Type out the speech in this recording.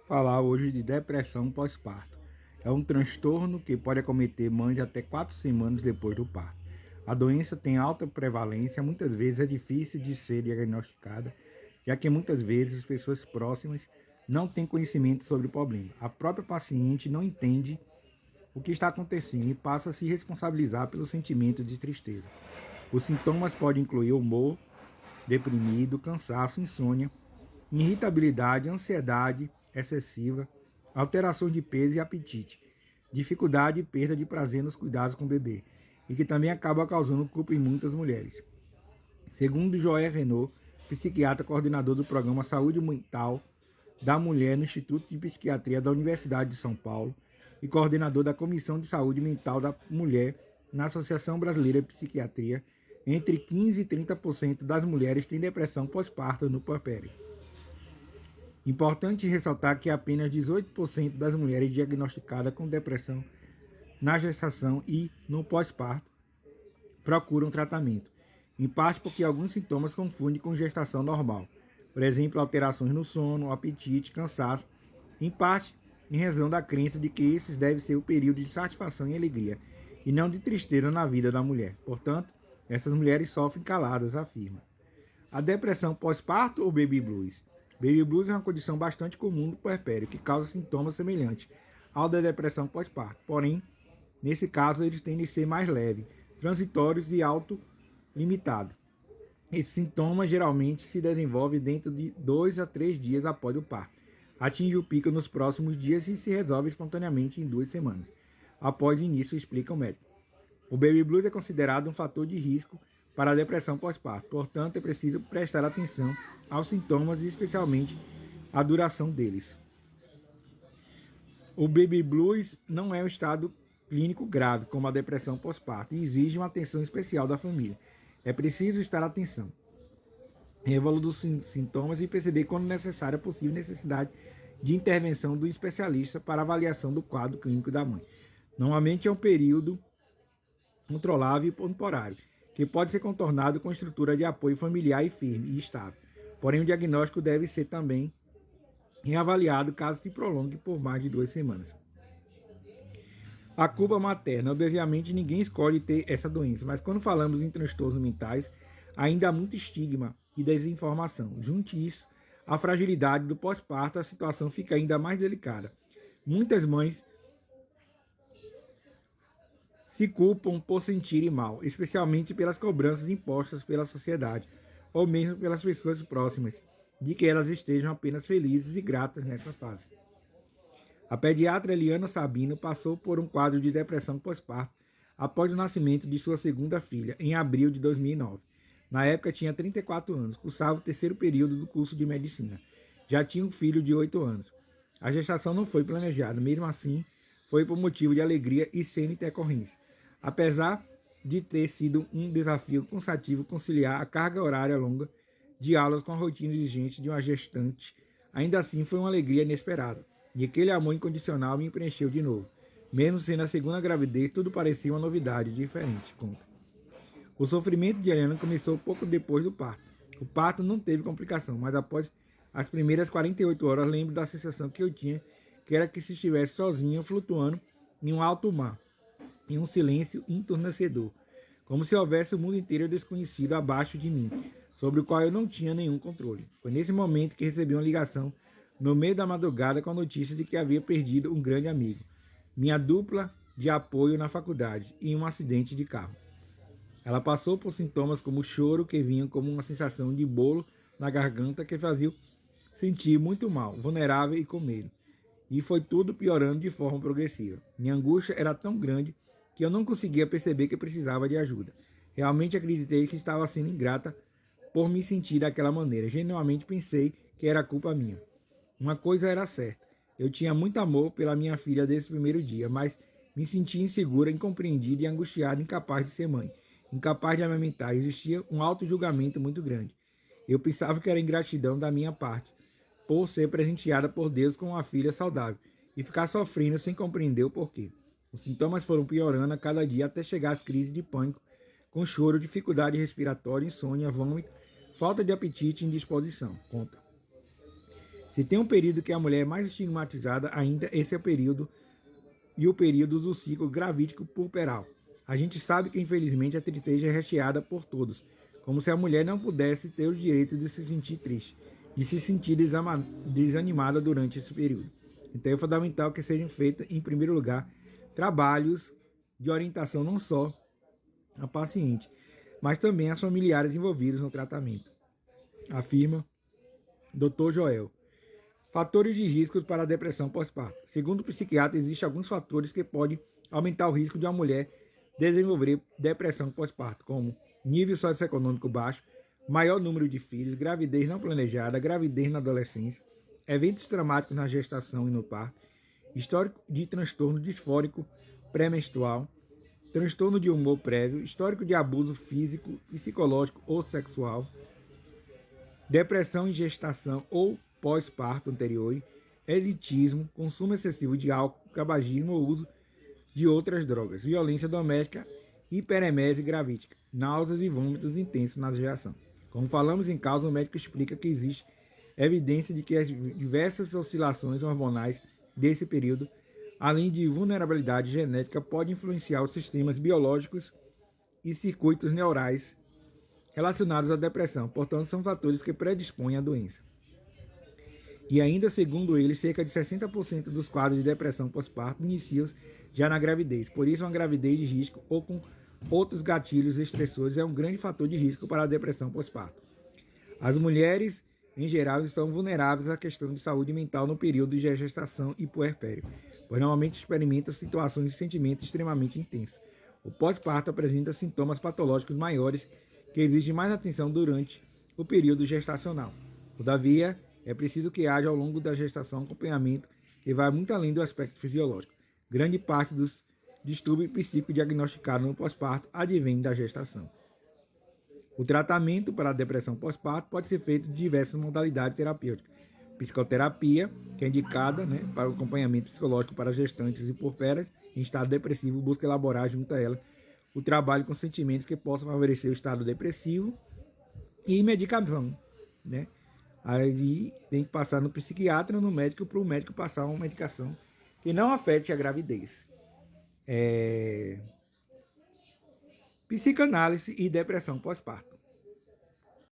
falar hoje de depressão pós-parto. É um transtorno que pode acometer mães até 4 semanas depois do parto. A doença tem alta prevalência, muitas vezes é difícil de ser diagnosticada, já que muitas vezes as pessoas próximas não têm conhecimento sobre o problema. A própria paciente não entende o que está acontecendo e passa a se responsabilizar pelo sentimento de tristeza. Os sintomas podem incluir humor deprimido, cansaço, insônia, irritabilidade, ansiedade excessiva, alterações de peso e apetite, dificuldade e perda de prazer nos cuidados com o bebê, e que também acaba causando culpa em muitas mulheres. Segundo Joé Renault, psiquiatra coordenador do programa Saúde Mental da Mulher no Instituto de Psiquiatria da Universidade de São Paulo e coordenador da Comissão de Saúde Mental da Mulher na Associação Brasileira de Psiquiatria, entre 15% e 30% das mulheres têm depressão pós-parto no puerpério. Importante ressaltar que apenas 18% das mulheres diagnosticadas com depressão na gestação e no pós-parto procuram tratamento, em parte porque alguns sintomas confundem com gestação normal, por exemplo, alterações no sono, apetite, cansaço, em parte em razão da crença de que esses devem ser o período de satisfação e alegria, e não de tristeza na vida da mulher. Portanto, essas mulheres sofrem caladas, afirma. A depressão pós-parto ou baby blues? Baby blues é uma condição bastante comum no puerpério, que causa sintomas semelhantes ao da depressão pós-parto. Porém, nesse caso, eles tendem a ser mais leves, transitórios e autolimitados. Esses sintomas geralmente se desenvolvem dentro de 2 a 3 dias após o parto. Atinge o pico nos próximos dias e se resolve espontaneamente em 2 semanas. Após o início, explica o médico. O baby blues é considerado um fator de risco para a depressão pós-parto. Portanto, é preciso prestar atenção aos sintomas e especialmente à duração deles. O baby blues não é um estado clínico grave, como a depressão pós-parto, e exige uma atenção especial da família. É preciso estar atenção, evoluir dos sintomas e perceber quando necessária a possível necessidade de intervenção do especialista para avaliação do quadro clínico da mãe. Normalmente é um período controlável e temporário, que pode ser contornado com estrutura de apoio familiar e firme e estável. Porém, o diagnóstico deve ser também reavaliado caso se prolongue por mais de 2 semanas. A culpa materna. Obviamente, ninguém escolhe ter essa doença, mas quando falamos em transtornos mentais, ainda há muito estigma e desinformação. Junte isso à fragilidade do pós-parto, a situação fica ainda mais delicada. Muitas mães se culpam por sentirem mal, especialmente pelas cobranças impostas pela sociedade, ou mesmo pelas pessoas próximas, de que elas estejam apenas felizes e gratas nessa fase. A pediatra Eliana Sabino passou por um quadro de depressão pós-parto após o nascimento de sua segunda filha, em abril de 2009. Na época tinha 34 anos, cursava o terceiro período do curso de medicina. Já tinha um filho de 8 anos. A gestação não foi planejada, mesmo assim, foi por motivo de alegria e sem intercorrência. Apesar de ter sido um desafio cansativo conciliar a carga horária longa de aulas com a rotina exigente de uma gestante, ainda assim foi uma alegria inesperada. E aquele amor incondicional me preencheu de novo. Mesmo sendo a segunda gravidez, tudo parecia uma novidade diferente. Conta. O sofrimento de Helena começou pouco depois do parto. O parto não teve complicação, mas após as primeiras 48 horas lembro da sensação que eu tinha, que era que se estivesse sozinha flutuando em um alto mar, em um silêncio enturnecedor, como se houvesse o mundo inteiro desconhecido abaixo de mim, sobre o qual eu não tinha nenhum controle. Foi nesse momento que recebi uma ligação no meio da madrugada com a notícia de que havia perdido um grande amigo, minha dupla de apoio na faculdade, em um acidente de carro. Ela passou por sintomas como choro, que vinham como uma sensação de bolo na garganta que fazia sentir muito mal, vulnerável e com medo. E foi tudo piorando de forma progressiva. Minha angústia era tão grande que eu não conseguia perceber que precisava de ajuda. Realmente acreditei que estava sendo ingrata por me sentir daquela maneira. Genuinamente pensei que era culpa minha. Uma coisa era certa. Eu tinha muito amor pela minha filha desde o primeiro dia, mas me sentia insegura, incompreendida e angustiada, incapaz de ser mãe, incapaz de amamentar. Existia um auto-julgamento muito grande. Eu pensava que era ingratidão da minha parte, por ser presenteada por Deus com uma filha saudável, e ficar sofrendo sem compreender o porquê. Os sintomas foram piorando a cada dia até chegar às crises de pânico, com choro, dificuldade respiratória, insônia, vômito, falta de apetite e indisposição. Conta. Se tem um período que a mulher é mais estigmatizada ainda, esse é o período e o período do ciclo gravídico puerperal. A gente sabe que, infelizmente, a tristeza é recheada por todos, como se a mulher não pudesse ter o direito de se sentir triste, de se sentir desanimada durante esse período. Então é fundamental que sejam feitos, em primeiro lugar, trabalhos de orientação não só à paciente, mas também às familiares envolvidos no tratamento, afirma Dr. Joel. Fatores de riscos para a depressão pós-parto. Segundo o psiquiatra, existem alguns fatores que podem aumentar o risco de uma mulher desenvolver depressão pós-parto, como nível socioeconômico baixo, maior número de filhos, gravidez não planejada, gravidez na adolescência, eventos traumáticos na gestação e no parto, histórico de transtorno disfórico pré-menstrual, transtorno de humor prévio, histórico de abuso físico, psicológico ou sexual, depressão em gestação ou pós-parto anterior, elitismo, consumo excessivo de álcool, tabagismo ou uso de outras drogas, violência doméstica, hiperemese gravídica, náuseas e vômitos intensos na gestação. Como falamos em causa, o médico explica que existe evidência de que as diversas oscilações hormonais desse período, além de vulnerabilidade genética, podem influenciar os sistemas biológicos e circuitos neurais relacionados à depressão. Portanto, são fatores que predispõem à doença. E ainda, segundo ele, cerca de 60% dos quadros de depressão pós-parto iniciam já na gravidez. Por isso, uma gravidez de risco ou com outros gatilhos estressores é um grande fator de risco para a depressão pós-parto. As mulheres, em geral, estão vulneráveis à questão de saúde mental no período de gestação e puerpério, pois normalmente experimentam situações de sentimento extremamente intensos. O pós-parto apresenta sintomas patológicos maiores que exigem mais atenção durante o período gestacional. Todavia, é preciso que haja ao longo da gestação um acompanhamento que vai muito além do aspecto fisiológico. Grande parte dos distúrbios psíquicos diagnosticados no pós-parto advém da gestação. O tratamento para a depressão pós-parto pode ser feito de diversas modalidades terapêuticas. Psicoterapia, que é indicada, para o acompanhamento psicológico para gestantes e puérperas em estado depressivo, busca elaborar junto a ela o trabalho com sentimentos que possam favorecer o estado depressivo e medicação, Aí tem que passar no psiquiatra, no médico, para o médico passar uma medicação que não afete a gravidez. Psicanálise e depressão pós-parto.